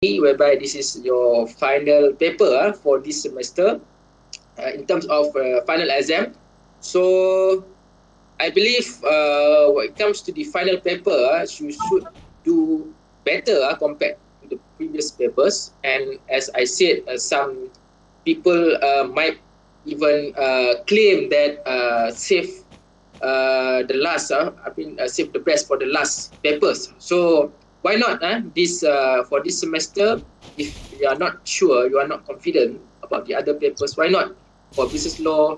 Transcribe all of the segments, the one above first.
whereby this is your final paper for this semester in terms of final exam. So I believe when it comes to the final paper, you should do better compared to the previous papers. And as I said, some people might even claim that save the last, save the best for the last papers. So why not this for this semester? If you are not sure, you are not confident about the other papers, why not for business law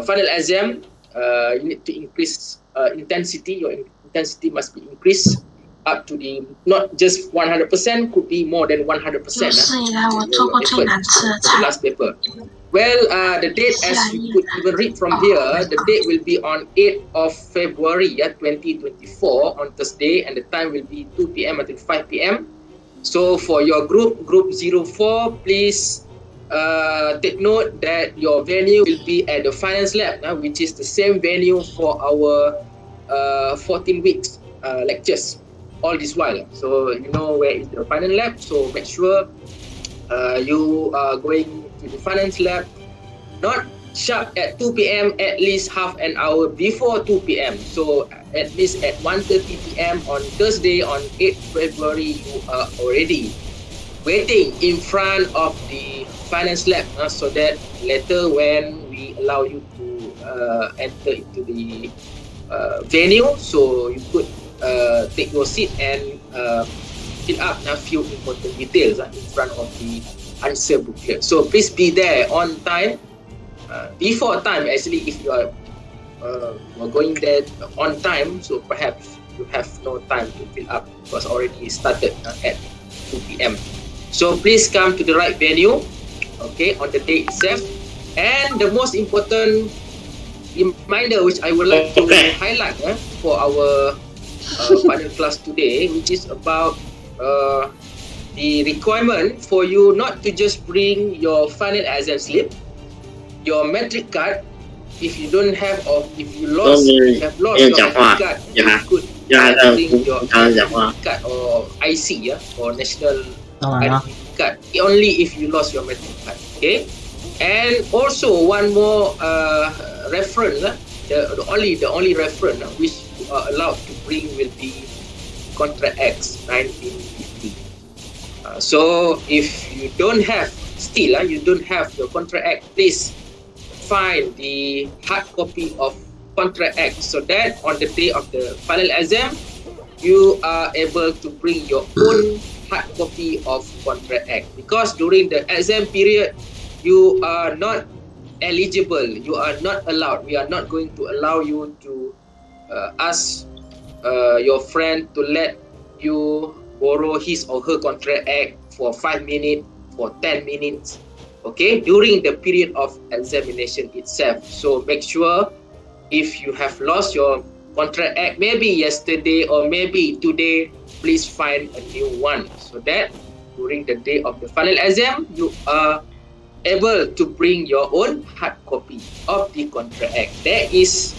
final exam? You need to increase intensity. Your intensity must be increased up to the not just 100%, could be more than 100%. 有史以来我做过最难吃的菜。 Last paper. Well, the date, as you could even read from here, the date will be on 8th of February 2024 on Thursday, and the time will be 2 p.m. until 5 p.m. So for your group 04, please take note that your venue will be at the finance lab, which is the same venue for our 14 weeks lectures all this while. So you know where is the finance lab, so make sure you are going to the finance lab not sharp at 2 p.m, at least half an hour before 2 p.m. So at least at 1:30 p.m. on Thursday on 8th February, you are already waiting in front of the finance lab, so that later when we allow you to enter into the venue, so you could take your seat and fill up a few important details in front of the answer booklet. So please be there on time, before time actually. If you are going there on time, so perhaps you have no time to fill up because already started at 2 p.m. So please come to the right venue, okay, on the day itself. And the most important reminder which I would like to highlight for our final class today, which is about the requirement for you not to just bring your final exam slip, your metric card. If you don't have, or if you have lost your metric card, you could bring your metric card or IC or national identity card, only if you lost your metric card. Okay, and also one more reference. The only reference which you are allowed to bring will be Contract X 1950. So if you don't have you don't have your Contract X, please find the hard copy of Contract X, so that on the day of the final exam you are able to bring your own hard copy of Contract X, because during the exam period you are not eligible, you are not allowed, we are not going to allow you to ask your friend to let you borrow his or her Contract X for 5 minutes, for 10 minutes, okay, during the period of examination itself. So make sure if you have lost your Contract X maybe yesterday or maybe today, please find a new one, so that during the day of the final exam you are able to bring your own hard copy of the Contract X. That is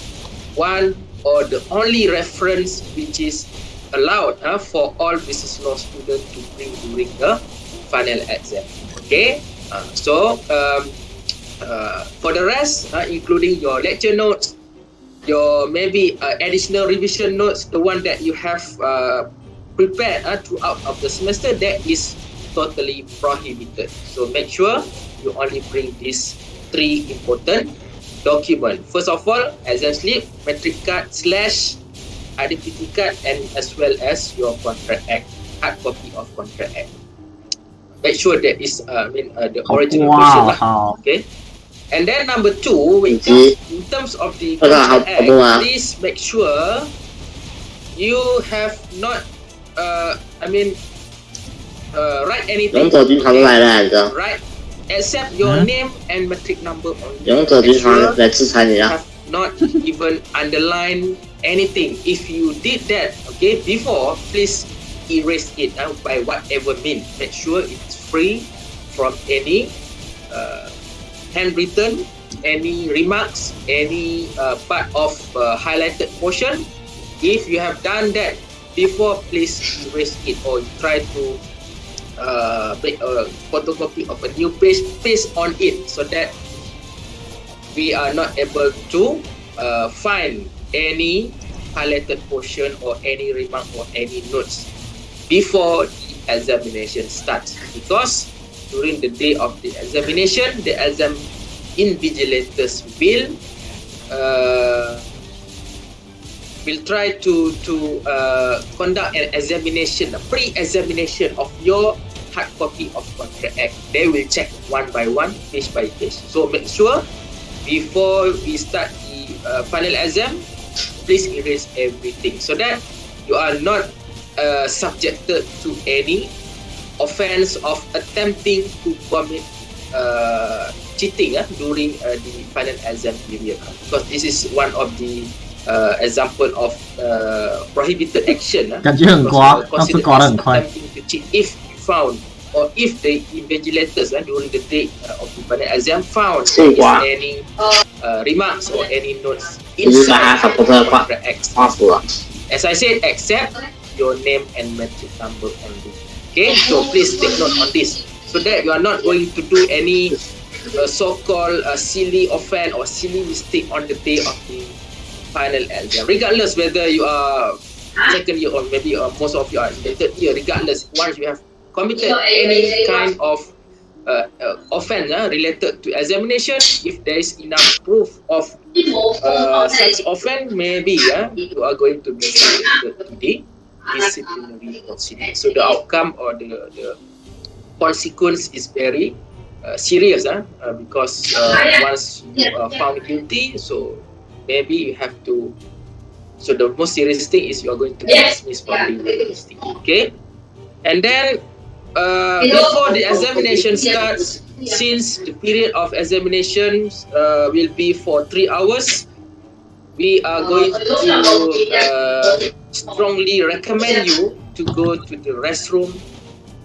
one or the only reference which is allowed for all business law students to bring during the final exam. Okay, so for the rest, including your lecture notes, your maybe additional revision notes, the one that you have prepared throughout of the semester, that is totally prohibited. So make sure you only bring these 3 important documents. First of all, exam slip, metric card / identity card, and as well as your Contract X, hard copy of Contract X. Make sure that is the original version. Okay. And then number 2, in terms of the Contract X, please make sure you have not write anything. Right, except your name and metric number only. Make sure you have not even underline anything. If you did that, okay, before, please erase it by whatever means. Make sure it's free from any handwritten, any remarks, any part of highlighted portion. If you have done that before, please erase it, or try to make a photocopy of a new page, paste on it, so that we are not able to find any highlighted portion or any remark or any notes before the examination starts, because during the day of the examination, the exam invigilators will try to conduct an examination, a pre-examination of your hard copy of contract act. They will check one by one, page by page. So make sure before we start the final exam, please erase everything so that you are not subjected to any offense of attempting to commit cheating during the final exam period, because this is one of the example of prohibited action. 感觉很刮，要是刮得很快。 attempting to cheat if found, or if the invigilators during the day of the final exam found any remarks or any notes inside the contract act. As I said, except your name and matric number only. Okay, so please take note on this, so that you are not going to do any so-called silly offense or silly mistake on the day of the final exam. Regardless whether you are second year or maybe most of you are in the third year, regardless, once you have committed any kind of offense related to examination, if there is enough proof of such offense, maybe you are going to be subjected to the disciplinary proceeding. So the outcome or the consequence is very serious, because once you are found guilty, so maybe you have to. So the most serious thing is you are going to be dismissed from the university. Okay, and then before the examination starts, since the period of examinations will be for 3 hours, we are going to strongly recommend you to go to the restroom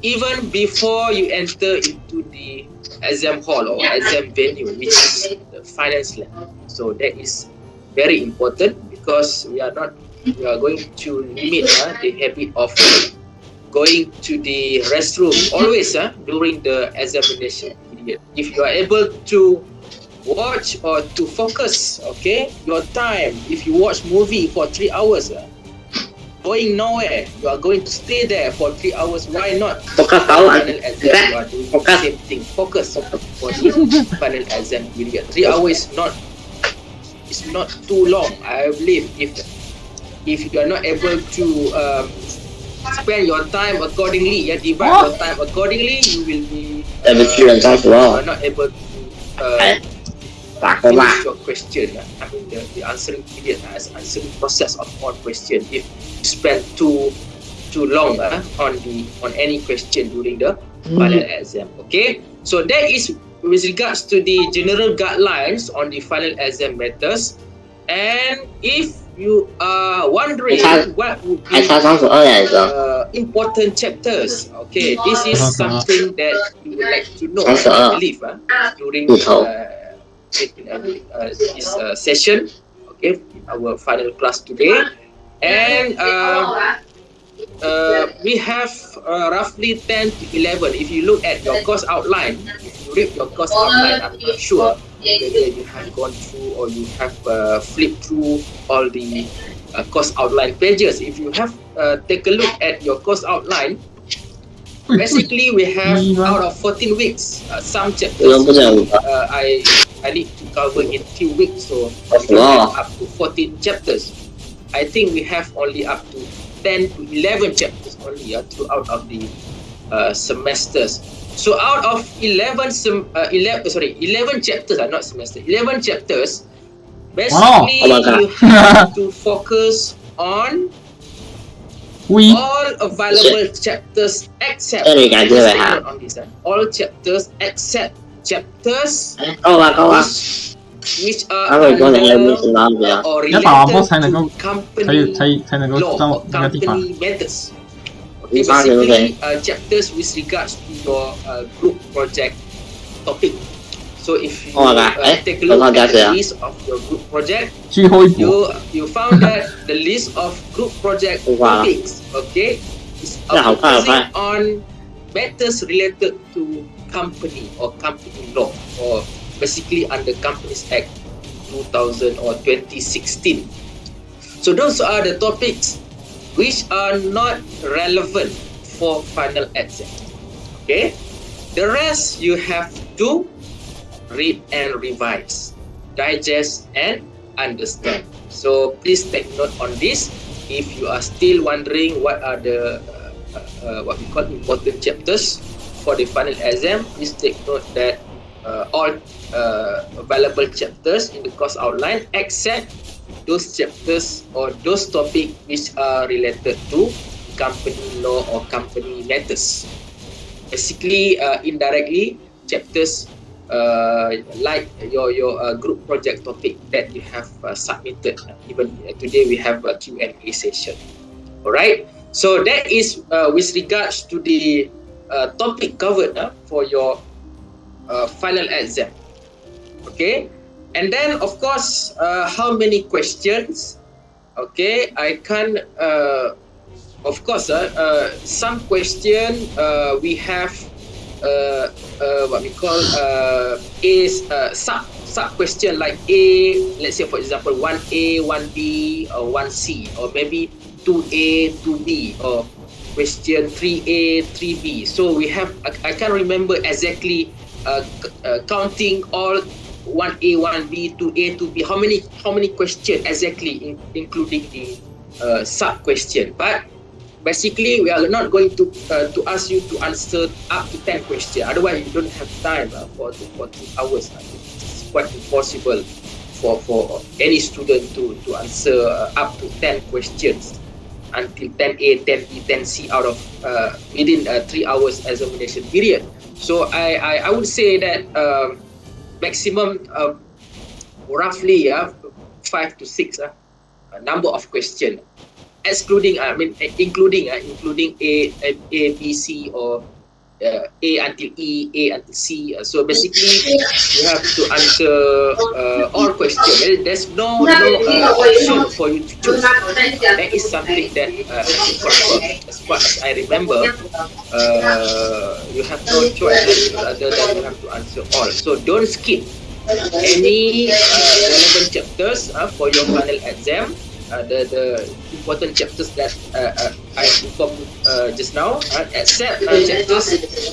even before you enter into the exam hall or exam venue, which is the finance lab. So that is very important, because we are going to limit the habit of going to the restroom always during the examination period. If you are able to watch or to focus, okay, your time, if you watch movie for 3 hours, going nowhere, you are going to stay there for 3 hours, why not? Final exam, you are doing the same thing. Focus for the final exam period. 3 hours is not too long. I believe if you are not able to spend your time accordingly, divide your time accordingly, you will be you are not able to finish your question. I mean the answering period, answering process of one question. If you spend too long on any question during the final exam. Okay, so that is with regards to the general guidelines on the final exam matters. And if you are wondering what would be important chapters, okay, this is something that you would like to know, I believe, during this session, okay, our final class today. And we have roughly 10 to 11. If you look at your course outline, if you read your course outline, I'm not sure whether you have gone through or you have flipped through all the course outline pages. If you have take a look at your course outline, basically we have out of 14 weeks, some chapters I need to cover in few weeks, so we have up to 14 chapters. I think we have only up to 10 to 11 chapters only throughout of the semesters. So out of 11 chapters, not semester, 11 chapters, basically you have to focus on all available chapters except on this, all chapters except chapters which are under or related to company law, company matters. Okay, basically chapters with regards to your group project topic. So if you take a look at the list of your group project, you found that the list of group project topics, okay, is focusing on matters related to company or company law, or basically under Companies Act 2000 or 2016. So those are the topics which are not relevant for final exam. Okay, the rest you have to read and revise, digest and understand. So please take note on this. If you are still wondering what are the what we call important chapters for the final exam, please take note that all available chapters in the course outline, except those chapters or those topics which are related to company law or company matters. Basically, indirectly, chapters like your group project topic that you have submitted. Even today we have a Q&A session. Alright, so that is with regards to the topic covered for your final exam. Okay, and then of course, how many questions? Okay, I can of course some question we have what we call sub question, like A, let's say for example 1A, 1B or 1C, or maybe 2A, 2B, or question 3A, 3B. So we have, I can't remember exactly counting all 1A, 1B, 2A, 2B, how many questions exactly, including the sub question. But basically, we are not going to ask you to answer up to 10 questions. Otherwise, you don't have time for 2 hours. It's quite impossible for any student to answer up to 10 questions until 10A, 10B, 10C out of within 3 hours examination period. So I would say that maximum roughly 5 to 6 number of questions. Excluding, including A, B, C, or A until E, A until C. So basically, you have to answer all questions. There's no option for you to choose. That is something that as far as I remember, you have no choice other than you have to answer all. So don't skip any relevant chapters for your final exam. The important chapters that I informed just now, except chapters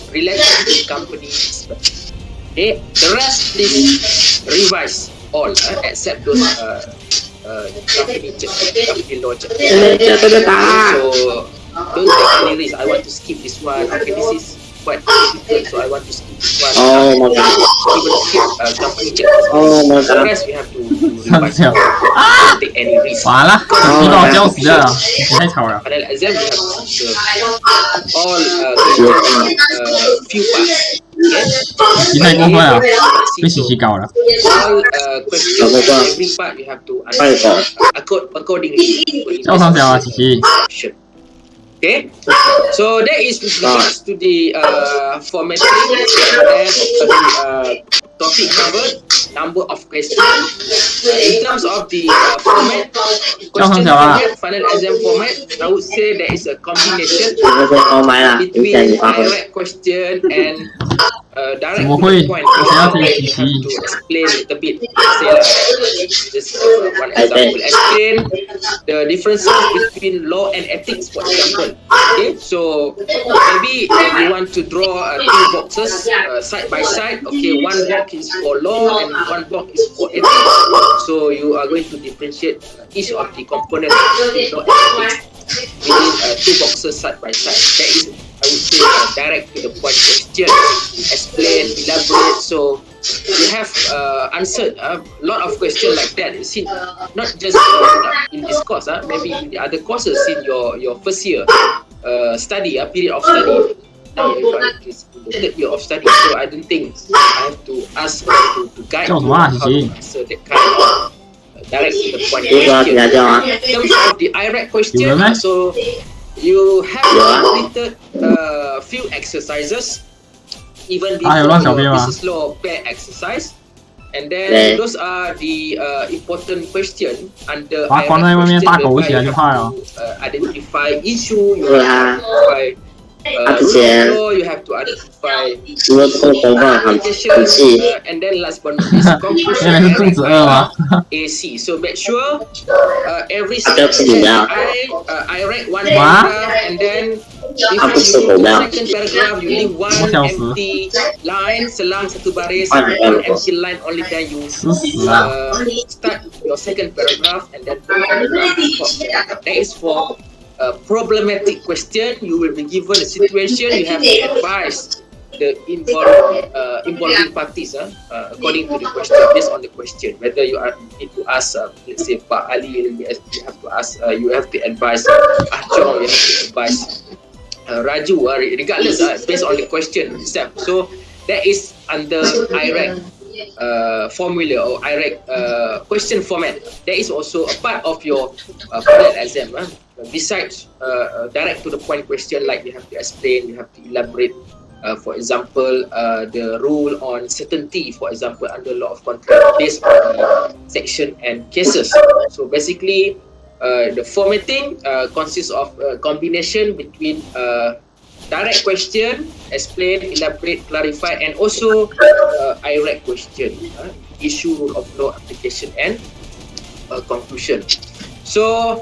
related to company. Okay, the rest please revise all, except those company law chapters. So don't take any risk. I want to skip this one. Okay, this is quite difficult, so I want to skip this one. Even skip company chapters. The rest we have to revise. Don't take any risk. 完了，你把我教死了，你太吵了。 Final exam we have to answer all few parts. Okay? 你太过分了，被洗洗搞了。 All questions, every part you have to answer accordingly. 叫上脚啊，洗洗。 Okay, so that is with regards to the formatting and the topic covered, number of questions. In terms of the format, question format, final exam format, I would say there is a combination between direct question and direct to the point question. I have to explain a little bit. Just one example. Explain the differences between law and ethics, for example. Okay, so maybe you want to draw 2 boxes side by side. Okay, one box is for law and one box is for ethics. So you are going to differentiate each of the components of the law and ethics within 2 boxes side by side. That is, I would say, direct to the point question. Explain, elaborate. So you have answered a lot of questions like that. You see, not just in this course, maybe in the other courses in your first year study, period of study. Now it's in the 3rd year of study, so I don't think I have to ask to guide you how to answer that kind of direct to the point question. In terms of the IRAC question, so you have completed few exercises. Even before your business law pair exercise, and then those are the important questions under IRAC question, whereby you have to identify issue, you have to identify So you have to identify application, and then last but not least, conclusion and AC. So make sure every session I write one paragraph, and then before you go to the second paragraph, you leave one empty line, selang satu baris, one empty line only. Then you start your second paragraph, and then that is for problematic question. You will be given a situation. You have to advise the involving parties according to the question, based on the question. Whether you need to ask, let's say, Pak Ali, you have to ask. You have to advise Achong. You have to advise Raju. Regardless, based on the question itself. So that is under IREC formula or IREC question format. That is also a part of your final exam. Besides direct to the point question, like you have to explain, you have to elaborate. For example, the rule on certainty, for example, under law of contract, based on the section and cases. So basically, the formatting consists of a combination between direct question, explain, elaborate, clarify, and also IREC question, issue, rule of law, application, and conclusion. So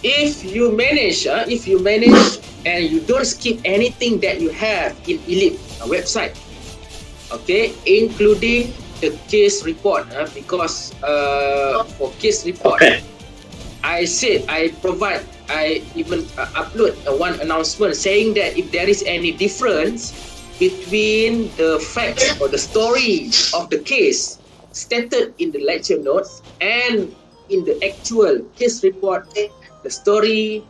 if you manage and you don't skip anything that you have in ELIP website, okay, including the case report, because for case report, I said I even upload one announcement saying that if there is any difference between the facts or the story of the case stated in the lecture notes and in the actual case report, the story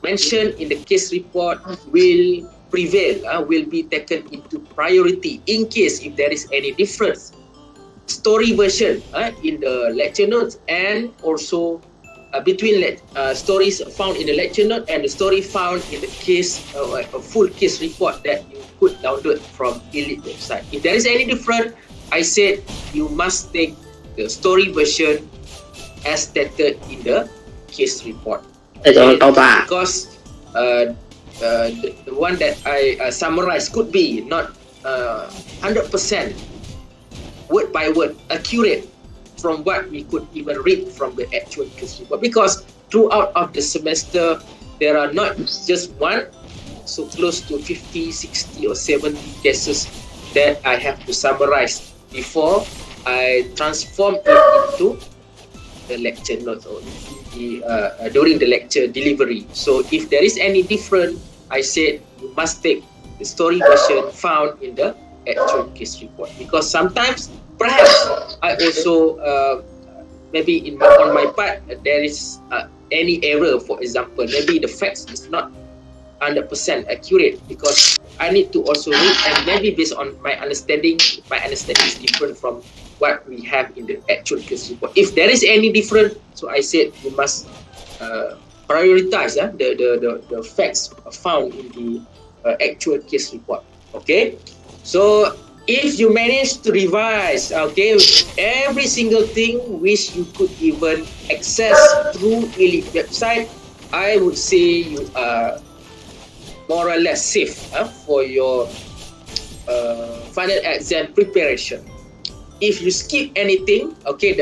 mentioned in the case report will prevail, will be taken into priority in case if there is any difference. Story version in the lecture notes, and also between stories found in the lecture note and the story found in the case, a full case report that you could download from ELIP website. If there is any difference, I said you must take the story version as stated in the case report. Because the one that I summarized could be not 100% word by word accurate from what we could even read from the actual case report. Because throughout of the semester, there are not just one, so close to 50, 60 or 70 cases that I have to summarize before I transform it into the lecture notes or during the lecture delivery. So if there is any different, I said you must take the story version found in the actual case report, because sometimes perhaps I also maybe on my part there is any error. For example, maybe the facts is not 100% accurate, because I need to also read, and maybe based on my understanding is different from what we have in the actual case report. If there is any different, so I said you must prioritize the facts found in the actual case report. Okay, so if you manage to revise, okay, every single thing which you could even access through ELIP website, I would say you are more or less safe for your final exam preparation. If you skip anything, okay,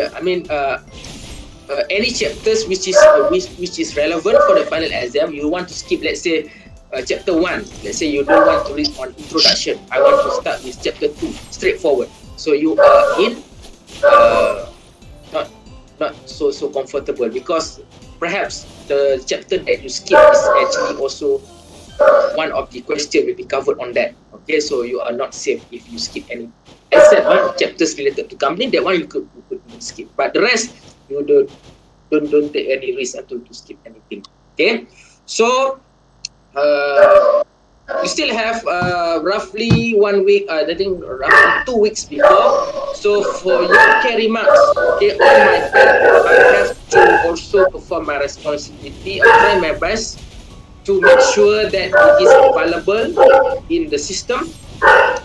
any chapters which is relevant for the final exam, you want to skip, let's say chapter 1, let's say you don't want to read on introduction, I want to start with chapter 2, straightforward. So you are in not so comfortable, because perhaps the chapter that you skip is actually also one of the questions will be covered on that. Okay, so you are not safe if you skip any, except chapters related to company. That one you could skip, but the rest you don't take any risk to skip anything. Okay, so you still have roughly 1 week, I think roughly 2 weeks before. So for your carry marks, okay, on my part, I have to also perform my responsibility. I try my best to make sure that it is available in the system,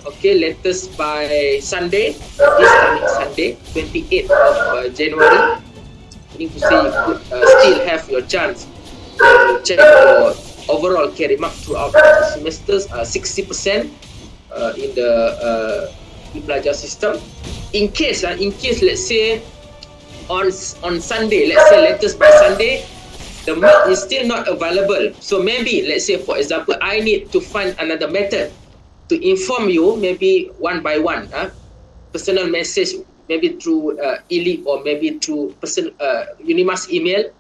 okay, latest by Sunday, this coming Sunday, 28th of January. Meaning to say you could still have your chance to check your overall carry mark throughout the semesters, 60% in the e-pelajar system. In case let's say on Sunday, let's say latest by Sunday, the mark is still not available. So maybe, let's say for example, I need to find another method to inform you, maybe one by one, personal message, maybe through e-leap or maybe through Unimas email,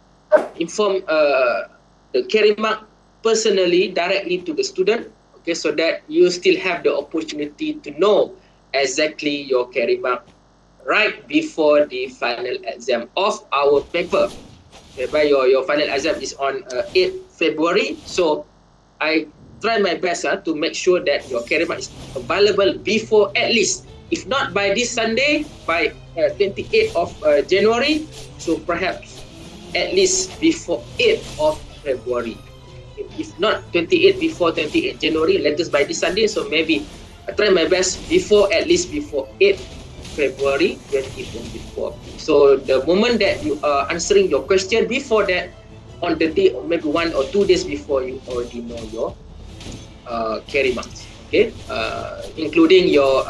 inform the carry mark personally directly to the student, okay, so that you still have the opportunity to know exactly your carry mark right before the final exam of our paper. Whereby your final exam is on 8 February. So I try my best to make sure that your carry mark is available before, at least, if not by this Sunday, by 28th of January. So perhaps at least before 8th of February. If not 28th, before 28th January, latest by this Sunday. So maybe I try my best before, at least before 8th February 2024. So the moment that you are answering your question, before that, on the day or maybe 1 or 2 days before, you already know your carry marks, okay, including your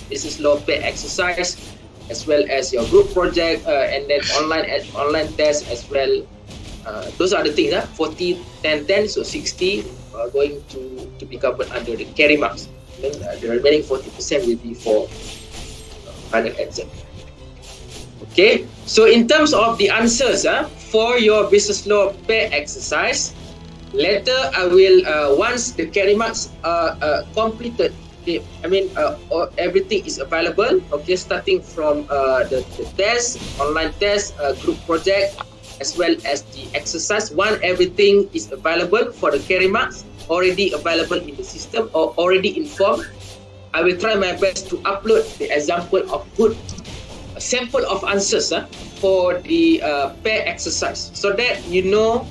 business law pair exercise, as well as your group project, and then online test as well. Those are the things, 40, 10, 10, so 60 are going to be covered under the carry marks. Then the remaining 40% will be for final exam. Okay, so in terms of the answers for your business law pair exercise, later I will, once the carry marks are completed, okay, I mean everything is available, okay, starting from the test, online test, group project, as well as the exercise. Once everything is available for the carry marks, already available in the system or already informed, I will try my best to upload the example of good sample of answers for the pair exercise, so that you know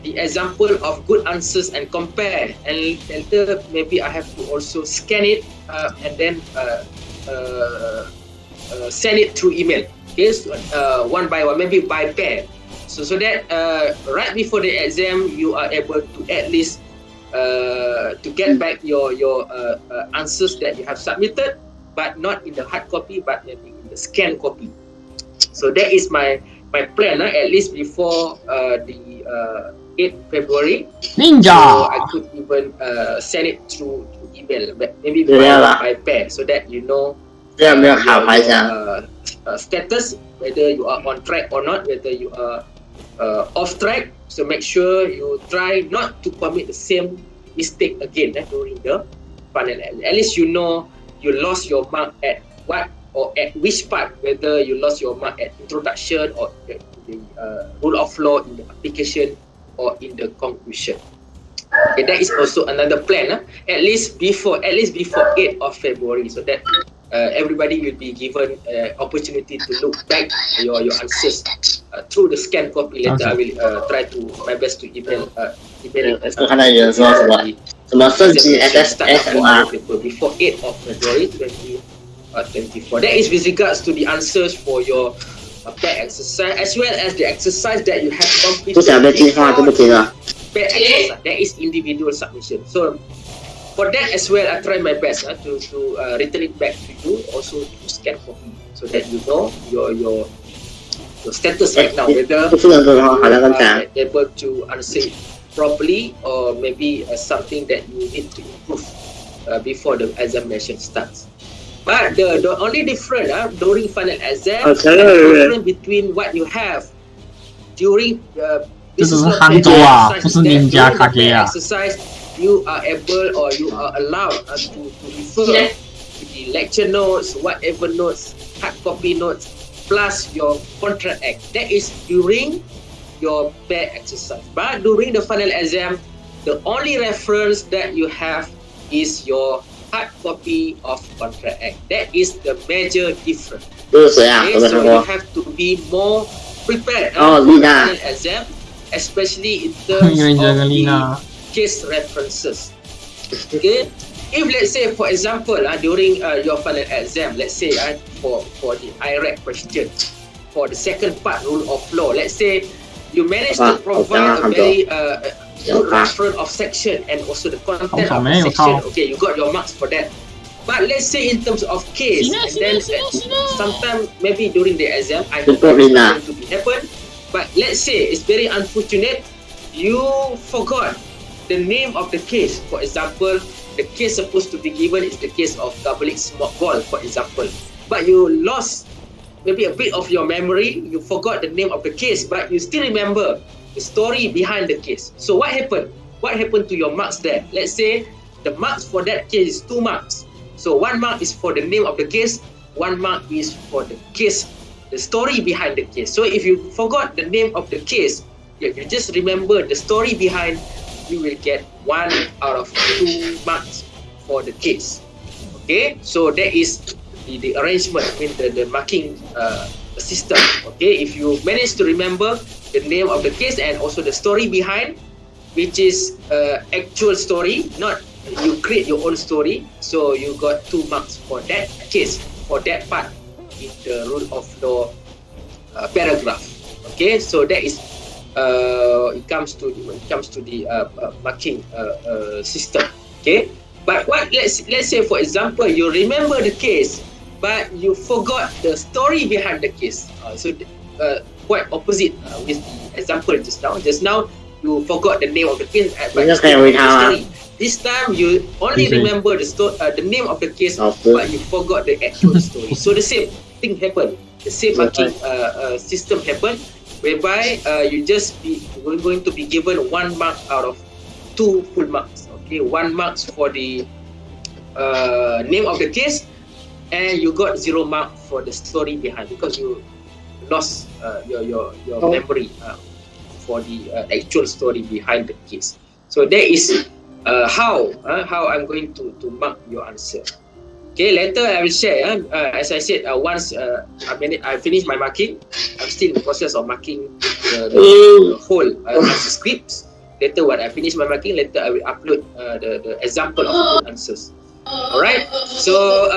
the example of good answers and compare. And later maybe I have to also scan it and then send it through email, okay, so, one by one, maybe by pair, so that right before the exam you are able to at least to get back your answers that you have submitted, but not in the hard copy, but maybe in the scanned copy. So that is my plan, at least before the 8th February. Ninja! So I could even send it through email, maybe by pair, so that you know your status, whether you are on track or not, whether you are off track. So make sure you try not to commit the same mistake again during the final. At least you know you lost your mark at what or at which part, whether you lost your mark at introduction or the rule of law in the application or in the conclusion. Okay, that is also another plan. At least before 8th of February, so that everybody will be given opportunity to look back your answers through the scan copy. Later I will try to my best to email before 8th of February 2024. That is with regards to the answers for your pair exercise, as well as the exercise that you have completed before pair exercise. That is individual submission. So for that as well, I try my best to return it back to you, also to scan copy, so that you know your status right now, whether you are able to answer it properly, or maybe something that you need to improve before the examination starts. But the only difference during final exam, different between what you have during business exercise, you are able or you are allowed to refer to the lecture notes, whatever notes, hard copy notes, plus your contract act. That is during your pair exercise. But during the final exam, the only reference that you have is your hard copy of contract act. That is the major difference. Okay, so you have to be more prepared for the final exam, especially in terms of the case references. Okay, if let's say for example during your final exam, let's say for the IRAC question, for the second part rule of law, let's say you manage to provide a very reference of section and also the content of the section. Okay, you got your marks for that. But let's say in terms of case, and then sometime maybe during the exam, I hope it's not going to happen. But let's say it's very unfortunate, you forgot the name of the case. For example, the case supposed to be given is the case of double-edged smoke ball, for example. But you lost maybe a bit of your memory, you forgot the name of the case, but you still remember the story behind the case. So what happened? What happened to your marks there? Let's say the marks for that case is 2 marks. So 1 mark is for the name of the case, 1 mark is for the case, the story behind the case. So if you forgot the name of the case, if you just remember the story behind, you will get 1 out of 2 marks for the case. Okay, so that is the arrangement in the marking system. Okay, if you manage to remember the name of the case and also the story behind, which is actual story, not you create your own story, so you got 2 marks for that case, for that part in the rule of law paragraph. Okay, so that is it comes to the marking system. Okay, but what let's say for example you remember the case but you forgot the story behind the case. So quite opposite with the example just now. You forgot the name of the case, but the story. This time you only remember the name of the case, but you forgot the actual story. So the same thing happened. The same marking system happened, whereby we're going to be given 1 mark out of 2 full marks. Okay, 1 marks for the name of the case, and you got 0 mark for the story behind because you lost your memory for the actual story behind the case. So that is how I'm going to mark your answer. Okay, later I will share. As I said, once I finish my marking, I'm still in the process of marking the whole answer scripts. Later, when I finish my marking, later I will upload the example of the answers. All right. So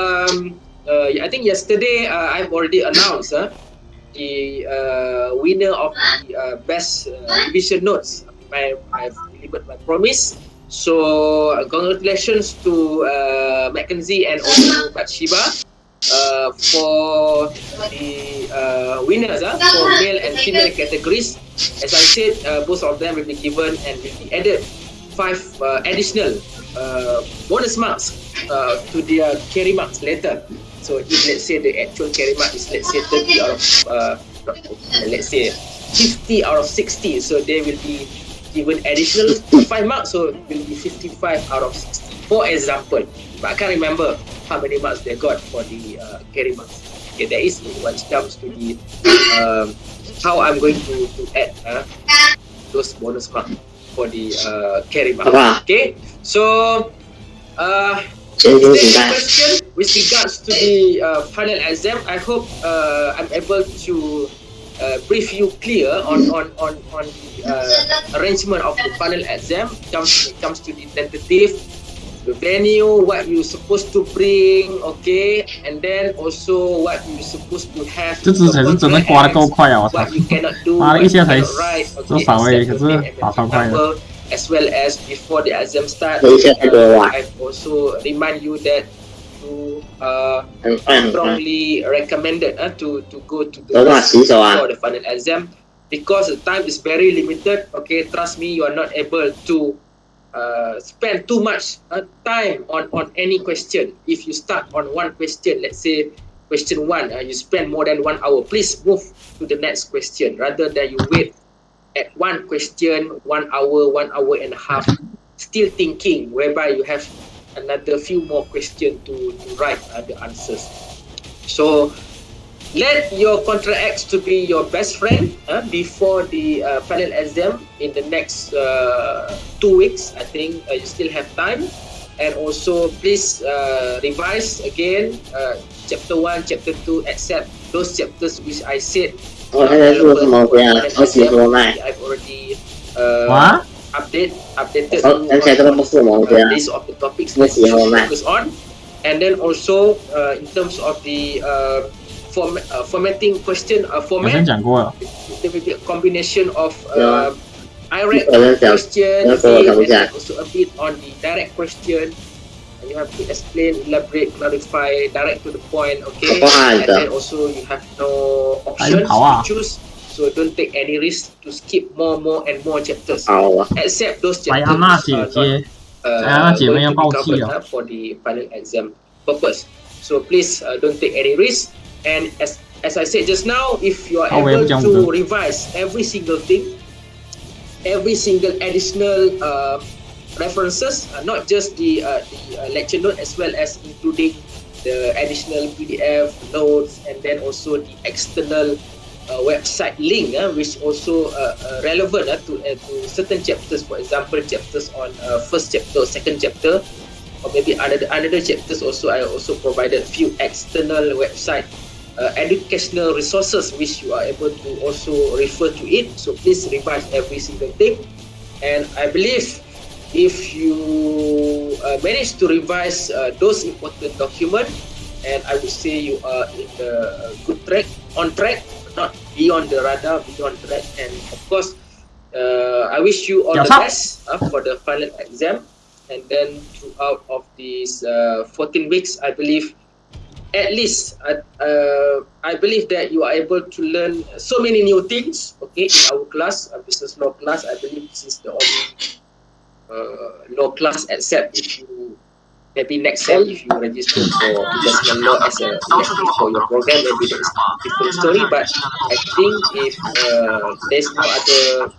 I think yesterday I've already announced the winner of the best revision notes. I've delivered my promise. So congratulations to Mackenzie and also Bathsheba for the winners for male and female categories. As I said, both of them will be given and will be added 5 additional bonus marks to their carry marks later. So if let's say the actual carry mark is let's say 30 out of let's say 50 out of 60, so they will be given additional 5 marks, so it will be 55 out of 60, for example. But I can't remember how many marks they got for the carry marks. Okay, that is when it comes to the how I'm going to add those bonus marks for the carry marks. Okay, so is there any question with regards to the final exam? I hope I'm able to brief you clear on the arrangement of the final exam. Comes to the tentative, the venue, what you're supposed to bring, okay, and then also what you're supposed to have. 这只才是真的刮得够快啊！我操， What you cannot do, 妈的，一下才 right, 多少而已，可是打超快的。 As well as before the exam start, I also remind you that to strongly recommended to go to the for the final exam because the time is very limited. Okay, trust me, you are not able to spend too much time on any question. If you start on one question, let's say question 1, you spend more than 1 hour, please move to the next question rather than you wait at one question 1 hour, 1 hour and a half, still thinking, whereby you have another few more questions to write the answers. So let your Contra X to be your best friend before the final exam in the next 2 weeks. I think you still have time. And also please revise again chapter 1, chapter 2, except those chapters which I said I've already updated list of the topics that you should focus on. And then also in terms of the formatting question format, there will be a combination of question, and also a bit on the direct question. And you have to explain, elaborate, clarify, direct to the point, okay? And then also you have no options to choose, so don't take any risk to skip more and more chapters, except those chapters are not going to be covered for the final exam purpose. So please don't take any risk. And as I said just now, if you are able to revise every single thing, every single additional references, not just the lecture note, as well as including the additional PDF notes, and then also the external website link, which also relevant to certain chapters. For example, chapters on first chapter, second chapter, or maybe another chapters. Also, I also provided few external website educational resources which you are able to also refer to it. So please revise every single thing, and I believe if you manage to revise those important documents, and I would say you are in the good track, on track, not beyond the radar, beyond track. And of course, I wish you all the best for the final exam. And then throughout of these 14 weeks, I believe at least I believe that you are able to learn so many new things. Okay, in our class, business law class, I believe this is the only law class, except if you maybe next sem if you register for investment law as a elective for your program, maybe that is a different story. But I think if there's no other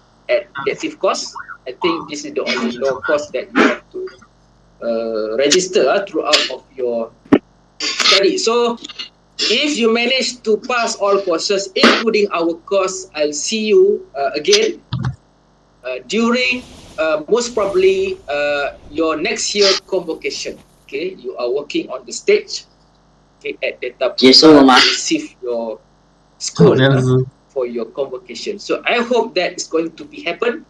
elective course, I think this is the only law course that you have to register throughout of your study. So if you manage to pass all courses, including our course, I'll see you again during most probably your next year convocation. Okay, you are working on the stage, okay, at data to receive your school for your convocation. So I hope that it's going to be happen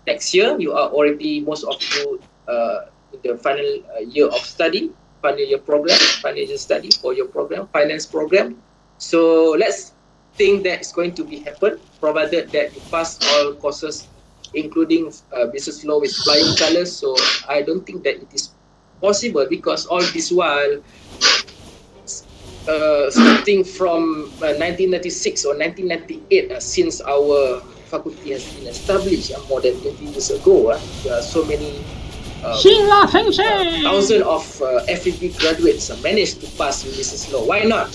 next year. You are already, most of you, in the final year of study, final year program, financial study for your program, finance program. So let's think that it's going to be happen, provided that you pass all courses, including business law with flying colors. So I don't think that it is possible, because all this while, starting from 1996 or 1998, since our faculty has been established more than 20 years ago, there are so many thousands of FEB graduates managed to pass in business law. Why not?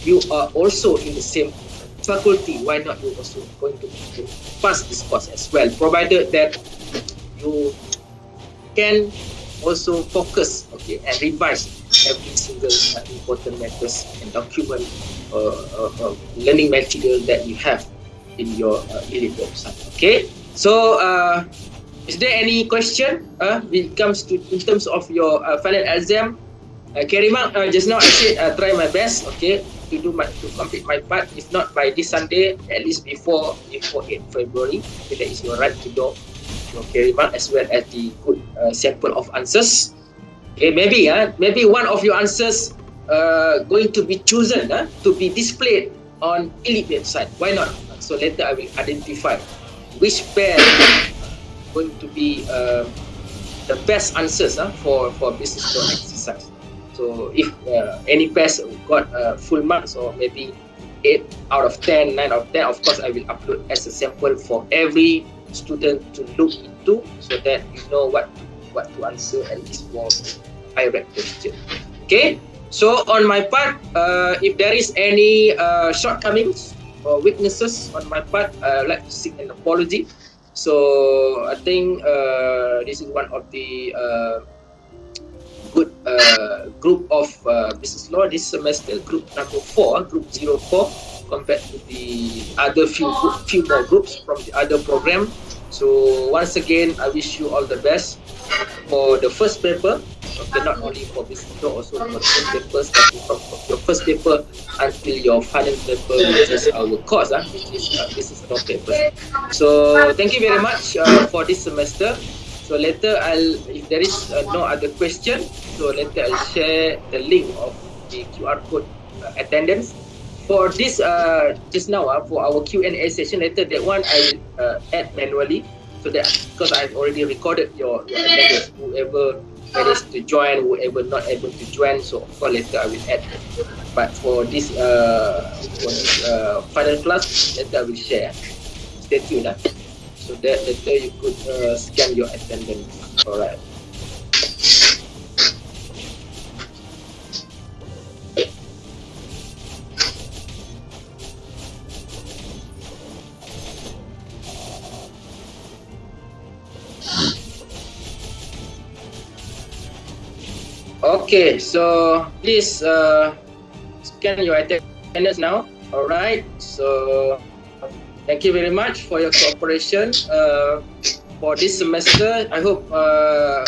You are also in the same faculty. Why not you also going to pass this course as well, provided that you can also focus, okay, and revise every single important matters and document learning material that you have in your elite website. Okay, so is there any question when it comes to in terms of your final exam? Kerimak, just now I said try my best, okay, to complete my part. If not by this Sunday, at least before 8 February. Okay, that is your right to do your Kerimak, as well as the good sample of answers. Okay, maybe one of your answers going to be chosen to be displayed on elite website. Why not? So later I will identify which pair going to be the best answers for business law exercise. So if any pairs got full marks, or maybe 8 out of 10, 9 out of 10, of course I will upload as a sample for every student to look into, so that you know what to answer at least for direct question. Okay, so on my part, if there is any shortcomings or weaknesses on my part, I'd like to seek an apology. So I think this is one of the good group of business law this semester, group number 4, group 04, compared to the other few more groups from the other program. So once again, I wish you all the best for the first paper. Okay, not only for business law, also for the first paper, starting from your first paper until your final paper, which is our course, which is business law paper. So thank you very much for this semester. So later if there is no other question, so later I'll share the link of the QR code attendance. For this just now for our Q&A session, later that one I will add manually. So that because I've already recorded your attendance, whoever managed to join, whoever not able to join. So of course later I will add. But for this final class, later I will share. Stay tuned, so that later you could scan your attendance. Alright. Okay, so please scan your attendance now. Alright, so thank you very much for your cooperation for this semester. I hope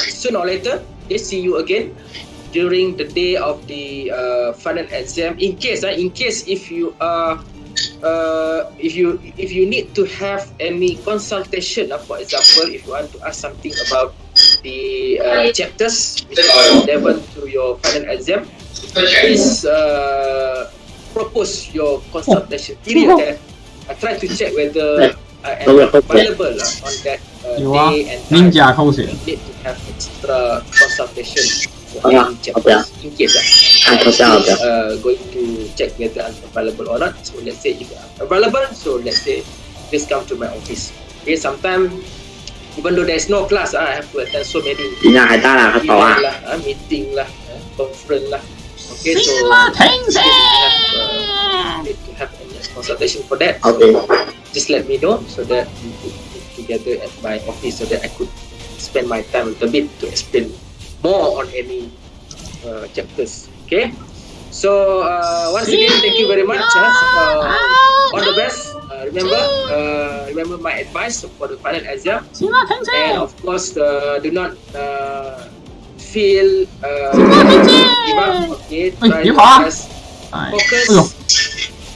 sooner or later we see you again during the day of the final exam. In case if you are if you need to have any consultation, for example, if you want to ask something about the chapters which are relevant to your final exam, please propose your consultation period. I try to check whether I am available on that day and time. You need to have extra consultation for any chapters in case going to check whether I'm available or not. So let's say if I'm available, so let's say please come to my office. Okay, sometimes even though there's no class, I have to attend so many meeting lah, conference lah. Okay, so need to have a consultation for that. Okay. So just let me know so that we could meet together at my office so that I could spend my time a little bit to explain more on any chapters. Okay. So once again, thank you very much. All the best. Remember my advice for the final exam, and of course do not feel give up. Okay, try your best, focus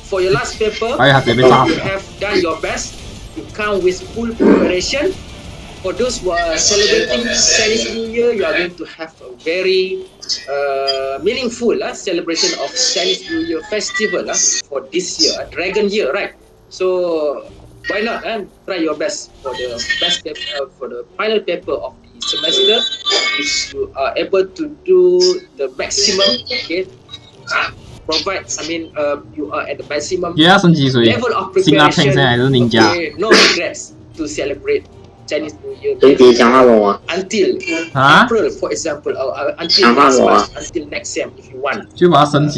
for your last paper. You have done your best, you come with full preparation. For those who are celebrating Chinese New Year, you are going to have a very meaningful celebration of Chinese New Year festival for this year, Dragon Year, right? So why not try your best for the best paper, for the final paper of the semester. If you are able to do the maximum, okay, provide, you are at the maximum level of preparation, okay, no regrets to celebrate Chinese New Year until April, for example, or until next month, until next sem if you want. So don't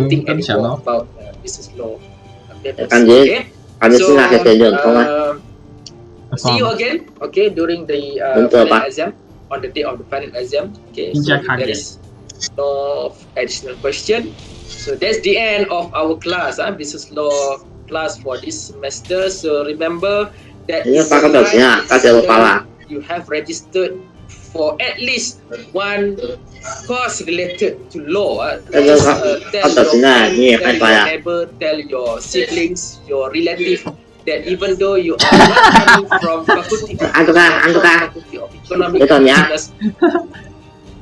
think anymore about business law. Okay. So see you again, okay, during the final exam, on the day of the final exam. Okay, so there is no additional question. So that's the end of our class, business law class for this semester. So remember that you have registered for at least one course related to law. Tell your neighbor, tell your siblings, your relative that even though you are not coming from faculty of economic business,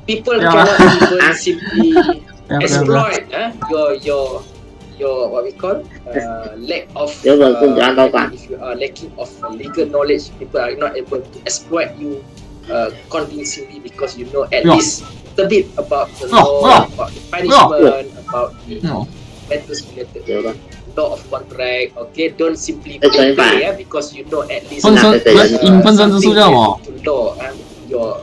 people cannot even simply exploit your what we call lack of if you are lacking of legal knowledge, people are not able to exploit you convincingly because you know at least a bit about the law, about the punishment, about the matters related to the law of contract. Okay, don't simply play because you know at least something related to law your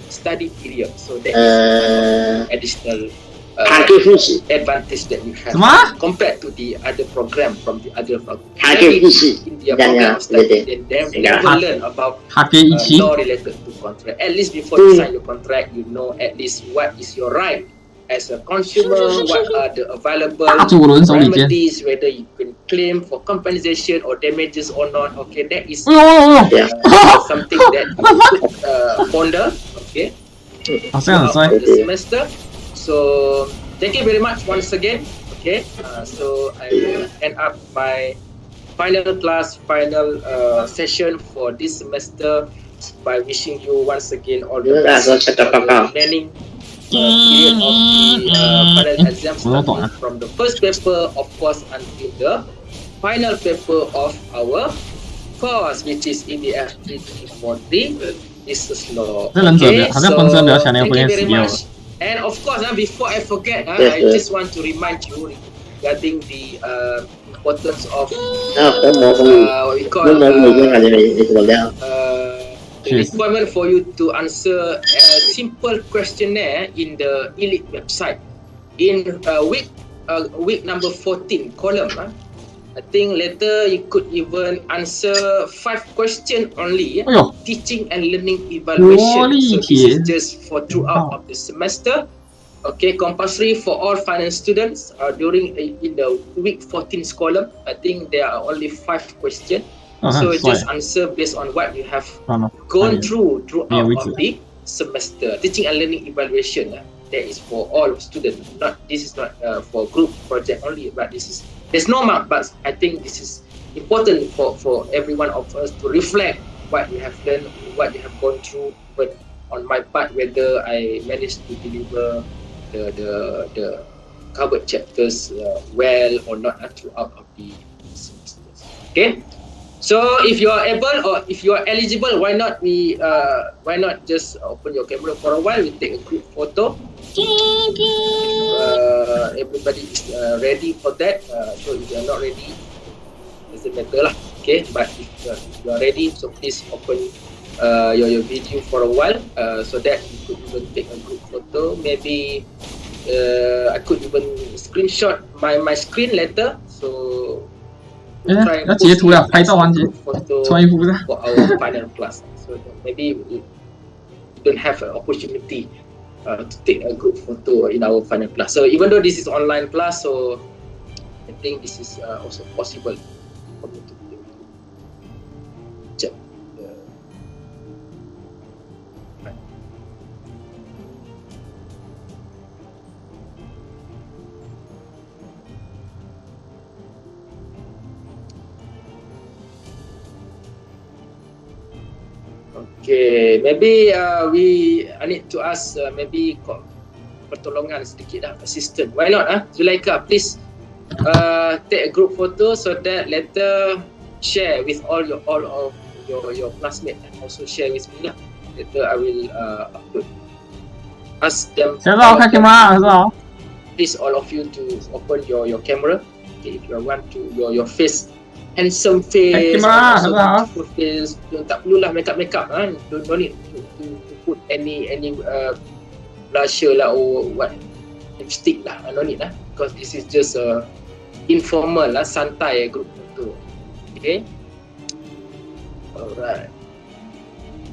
study period. So that is additional advantage that you have compared to the other program from the other faculty. In their program of study, they never learn about law related to contract. At least before you sign your contract, you know at least what is your right as a consumer, what are the available remedies, whether you can claim for compensation or damages or not. Okay, that is something that you could ponder. Okay, throughout the semester. So thank you very much once again. Okay, so I will end up my final class, final session for this semester by wishing you once again all the best for the remaining period of the final exam, starting from the first paper, of course, until the final paper of our course, which is EDF 340. This is law. 这忍者比 Okay, 好像本者比较强烈， thank 不 you 愿 very 使用。 much. And of course, before I forget, Yes, I yes. just want to remind you regarding the importance of what we call the requirement for you to answer a simple questionnaire in the elite website in week number 14 column. I think later you could even answer 5 questions only. Teaching and learning evaluation. So this is just for throughout of the semester. Okay, compulsory for all finance students during in the week 14 column. I think there are only 5 questions. So just answer based on what you have gone through throughout of the semester. Teaching and learning evaluation. That is for all students. This is not for group project only, but there's no mark, but I think this is important for every one of us to reflect what you have learned, what you have gone through. But on my part, whether I managed to deliver the covered chapters well or not throughout of the semesters. Okay. So if you are able or if you are eligible, why not just open your camera for a while? We take a group photo. Everybody is ready for that. So if you are not ready, doesn't matter lah. Okay, but if you are ready, so please open your video for a while so that you could even take a group photo. Maybe I could even screenshot my screen later. So 要截图了，拍照完结，穿衣服的。 for our final class. So maybe we don't have an opportunity to take a group photo in our final class. So even though this is online class, so I think this is also possible for me to check. Okay, maybe I need to ask maybe pertolongan sedikit lah, assistant. Why not? Zulaika, please take a group photo so that later share with all of your classmates and also share with me lah. Later I will upload. Ask them. Please all of you to open your camera. Okay, if you want to your face. Handsome face, beautiful face. Tak perlulah makeup. Don't need to put any blusher lah or what lipstick lah. No need lah, because this is just informal lah, santai group photo. Okay. Alright.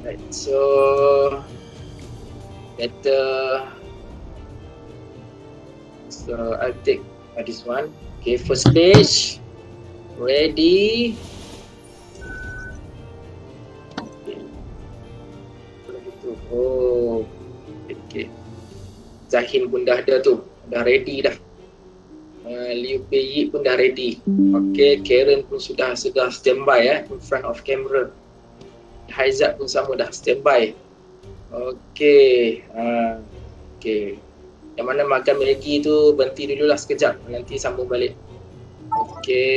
Right. So better. So I'll take this one. Okay, first page. Ready. Oh, okay. Zahin pun dah ada tu, dah ready dah. Liu Pei pun dah ready. Okay, Karen pun sudah standby in front of camera. Haizat pun sama dah standby. Okay, okay. Yang mana makan Maggi tu berhenti dulu lah sekejap, nanti sambung balik. Okay.